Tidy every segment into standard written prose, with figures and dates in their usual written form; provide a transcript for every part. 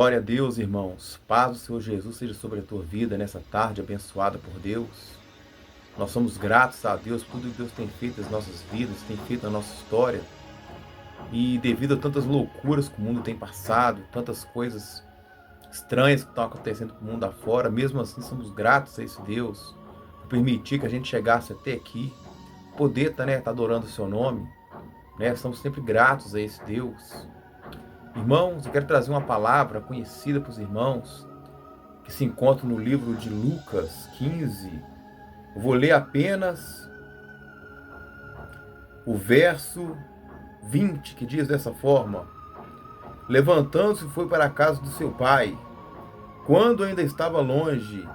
Glória a Deus, irmãos. Paz do Senhor Jesus seja sobre a tua vida nessa tarde abençoada por Deus. Nós somos gratos a Deus por tudo que Deus tem feito nas nossas vidas, tem feito na nossa história. E devido a tantas loucuras que o mundo tem passado, tantas coisas estranhas que estão acontecendo com o mundo afora, mesmo assim somos gratos a esse Deus por permitir que a gente chegasse até aqui, poder tá adorando o seu nome, Estamos sempre gratos a esse Deus. Irmãos, eu quero trazer uma palavra conhecida para os irmãos, que se encontra no livro de Lucas 15. Eu vou ler apenas o verso 20, que diz dessa forma: levantando-se foi para a casa do seu pai. Quando ainda estava longe,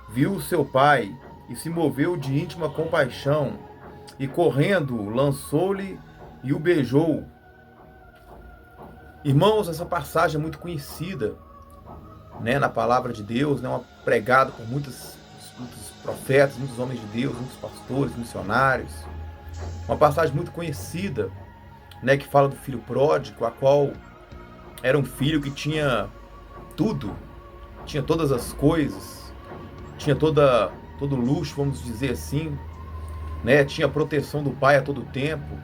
viu o seu pai e se moveu de íntima compaixão, e correndo, lançou-lhe e o beijou. Irmãos, essa passagem é muito conhecida, na palavra de Deus, uma pregada por muitos profetas, muitos homens de Deus, muitos pastores, missionários. Uma passagem muito conhecida, que fala do filho pródigo, a qual era um filho que tinha tudo, tinha todas as coisas, tinha todo luxo, vamos dizer assim, tinha a proteção do pai a todo tempo.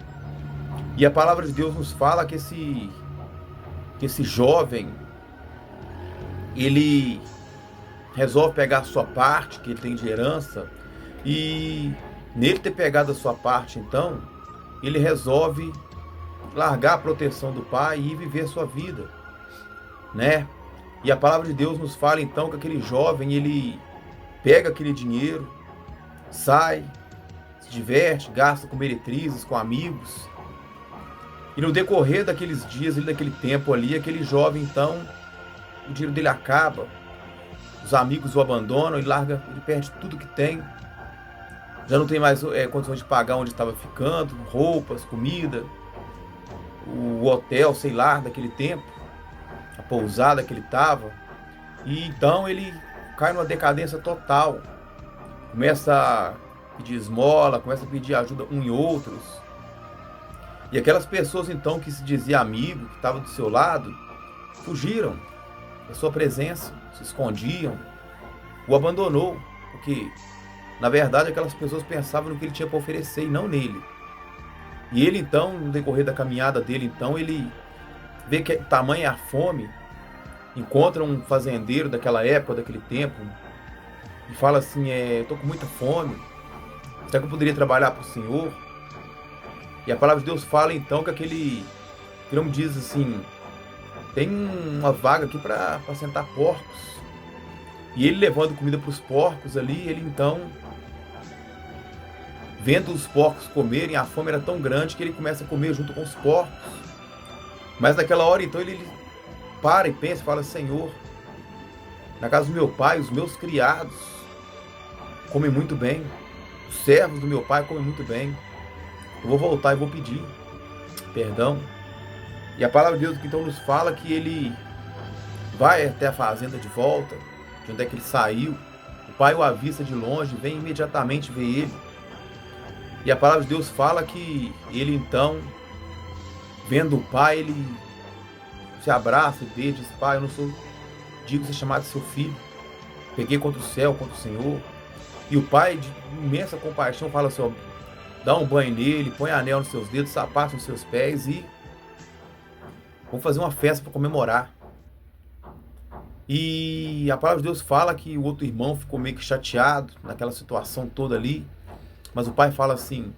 E a palavra de Deus nos fala que esse jovem, ele resolve pegar a sua parte, que ele tem de herança, e nele ter pegado a sua parte, então, ele resolve largar a proteção do pai e viver a sua vida, E a palavra de Deus nos fala, então, que aquele jovem, ele pega aquele dinheiro, sai, se diverte, gasta com meretrizes, com amigos. E no decorrer daqueles dias, daquele tempo ali, aquele jovem, então, o dinheiro dele acaba, os amigos o abandonam, ele perde tudo que tem, já não tem mais condições de pagar onde estava ficando, roupas, comida, o hotel, sei lá, daquele tempo, a pousada que ele estava, e então ele cai numa decadência total, começa a pedir esmola, começa a pedir ajuda um em outros. E aquelas pessoas, então, que se dizia amigo, que estavam do seu lado, fugiram da sua presença, se escondiam, o abandonou, porque, na verdade, aquelas pessoas pensavam no que ele tinha para oferecer e não nele. E ele, então, no decorrer da caminhada dele, então, ele vê que tamanha a fome, encontra um fazendeiro daquela época, daquele tempo, e fala assim, estou com muita fome, será que eu poderia trabalhar para o Senhor? E a palavra de Deus fala então que aquele homem diz assim, tem uma vaga aqui para apacentar porcos. E ele levando comida para os porcos ali, ele então, vendo os porcos comerem, a fome era tão grande que ele começa a comer junto com os porcos. Mas naquela hora então ele para e pensa e fala, Senhor, na casa do meu pai, os meus criados comem muito bem, os servos do meu pai comem muito bem. Eu vou voltar e vou pedir perdão. E a palavra de Deus então nos fala que ele vai até a fazenda de volta, de onde é que ele saiu. O pai o avista de longe, vem imediatamente ver ele. E a palavra de Deus fala que ele então, vendo o pai, ele se abraça e beija, diz, pai, eu não sou digno de ser chamado de seu filho. Peguei contra o céu, contra o Senhor. E o pai, de imensa compaixão, fala assim, dá um banho nele, põe anel nos seus dedos, sapato nos seus pés e vamos fazer uma festa para comemorar. E a palavra de Deus fala que o outro irmão ficou meio que chateado naquela situação toda ali, mas o pai fala assim,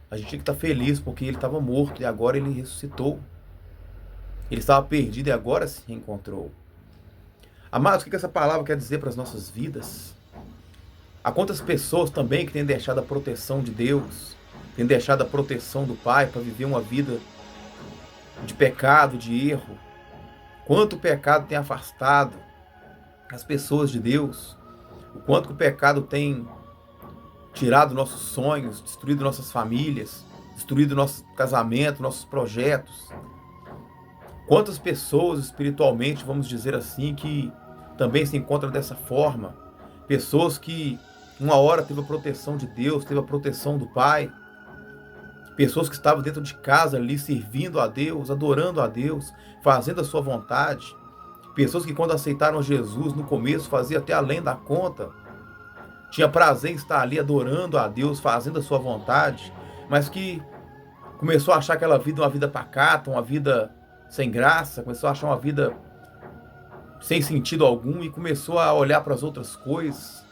a gente tinha que estar feliz porque ele estava morto e agora ele ressuscitou. Ele estava perdido e agora se reencontrou. Amados, o que essa palavra quer dizer para as nossas vidas? Há quantas pessoas também que têm deixado a proteção de Deus, têm deixado a proteção do Pai para viver uma vida de pecado, de erro. Quanto o pecado tem afastado as pessoas de Deus. O quanto que o pecado tem tirado nossos sonhos, destruído nossas famílias, destruído nosso casamento, nossos projetos. Quantas pessoas espiritualmente, vamos dizer assim, que também se encontram dessa forma. Pessoas que uma hora teve a proteção de Deus, teve a proteção do Pai. Pessoas que estavam dentro de casa ali, servindo a Deus, adorando a Deus, fazendo a sua vontade. Pessoas que quando aceitaram Jesus no começo fazia até além da conta. Tinha prazer em estar ali adorando a Deus, fazendo a sua vontade, mas que começou a achar aquela vida uma vida pacata, uma vida sem graça, começou a achar uma vida sem sentido algum e começou a olhar para as outras coisas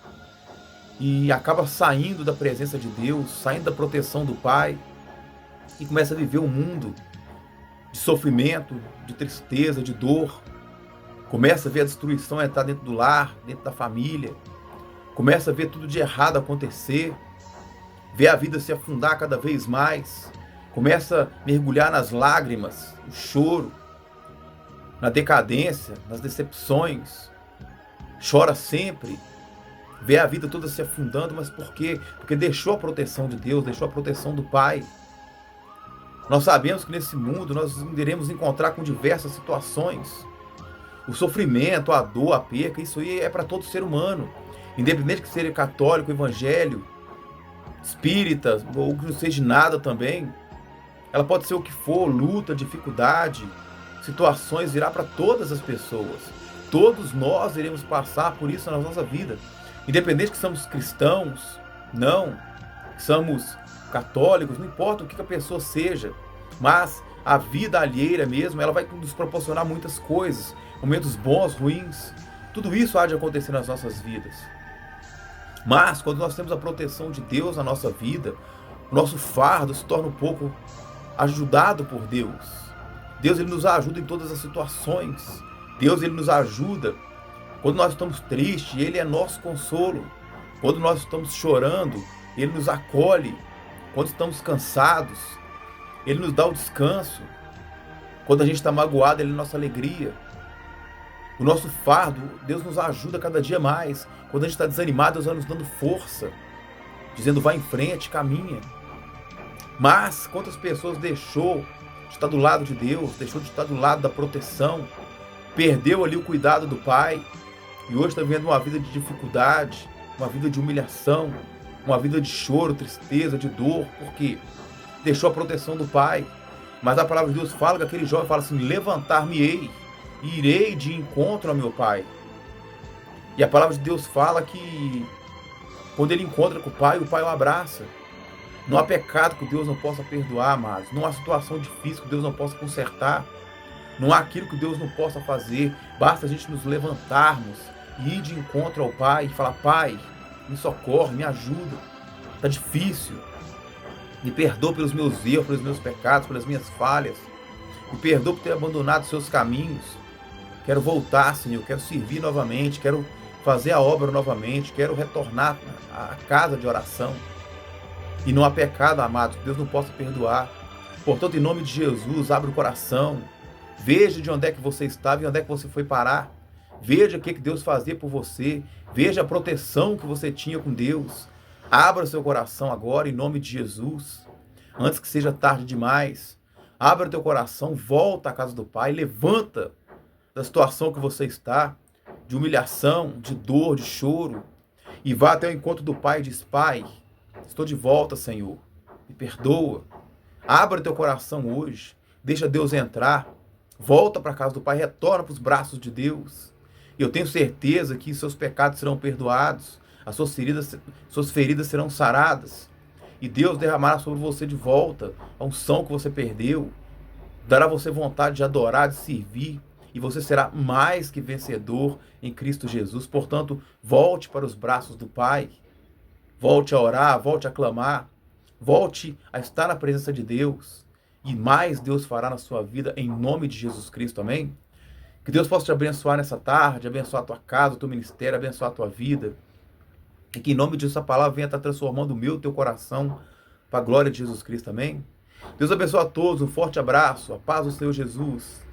e acaba saindo da presença de Deus, saindo da proteção do Pai e começa a viver um mundo de sofrimento, de tristeza, de dor. Começa a ver a destruição entrar dentro do lar, dentro da família. Começa a ver tudo de errado acontecer. Vê a vida se afundar cada vez mais. Começa a mergulhar nas lágrimas, no choro, na decadência, nas decepções. Chora sempre. Vê a vida toda se afundando, mas por quê? Porque deixou a proteção de Deus, deixou a proteção do Pai. Nós sabemos que nesse mundo nós iremos encontrar com diversas situações. O sofrimento, a dor, a perca, isso aí é para todo ser humano. Independente que seja católico, evangélico, espírita, ou que não seja nada também. Ela pode ser o que for, luta, dificuldade, situações, virá para todas as pessoas. Todos nós iremos passar por isso na nossa vida. Independente que somos cristãos, não, que somos católicos, não importa o que a pessoa seja, mas a vida alheira mesmo, ela vai nos proporcionar muitas coisas, momentos bons, ruins, tudo isso há de acontecer nas nossas vidas. Mas quando nós temos a proteção de Deus na nossa vida, o nosso fardo se torna um pouco ajudado por Deus. Deus ele nos ajuda em todas as situações. Deus ele nos ajuda quando nós estamos tristes, Ele é nosso consolo. Quando nós estamos chorando, Ele nos acolhe. Quando estamos cansados, Ele nos dá o descanso. Quando a gente está magoado, Ele é nossa alegria. O nosso fardo, Deus nos ajuda cada dia mais. Quando a gente está desanimado, Deus vai nos dando força, dizendo, vai em frente, caminha. Mas quantas pessoas deixou de estar do lado de Deus, deixou de estar do lado da proteção, perdeu ali o cuidado do Pai, e hoje está vivendo uma vida de dificuldade, uma vida de humilhação, uma vida de choro, tristeza, de dor, porque deixou a proteção do Pai. Mas a palavra de Deus fala que aquele jovem fala assim, levantar-me-ei, e irei de encontro ao meu Pai. E a palavra de Deus fala que quando ele encontra com o Pai o abraça. Não há pecado que Deus não possa perdoar, amados. Não há situação difícil que Deus não possa consertar. Não há aquilo que Deus não possa fazer. Basta a gente nos levantarmos e ir de encontro ao Pai e falar, Pai, me socorre, me ajuda. Está difícil. Me perdoa pelos meus erros, pelos meus pecados, pelas minhas falhas. Me perdoa por ter abandonado os seus caminhos. Quero voltar, Senhor. Quero servir novamente. Quero fazer a obra novamente. Quero retornar à casa de oração. E não há pecado, amados, que Deus não possa perdoar. Portanto, em nome de Jesus, abre o coração. Veja de onde é que você estava e onde é que você foi parar. Veja o que Deus fazia por você. Veja a proteção que você tinha com Deus. Abra seu coração agora, em nome de Jesus. Antes que seja tarde demais. Abra o teu coração, volta à casa do Pai. Levanta da situação que você está. De humilhação, de dor, de choro. E vá até o encontro do Pai e diz, Pai, estou de volta, Senhor. Me perdoa. Abra teu coração hoje. Deixa Deus entrar. Volta para a casa do Pai. Retorna para os braços de Deus. E eu tenho certeza que seus pecados serão perdoados. As suas feridas serão saradas. E Deus derramará sobre você de volta a unção que você perdeu. Dará a você vontade de adorar, de servir. E você será mais que vencedor em Cristo Jesus. Portanto, volte para os braços do Pai. Volte a orar, volte a clamar. Volte a estar na presença de Deus. E mais Deus fará na sua vida em nome de Jesus Cristo. Amém? Que Deus possa te abençoar nessa tarde, abençoar a tua casa, o teu ministério, abençoar a tua vida. E que em nome de Jesus a palavra venha estar transformando o meu e o teu coração para a glória de Jesus Cristo. Amém? Deus abençoe a todos, um forte abraço, a paz do Senhor Jesus.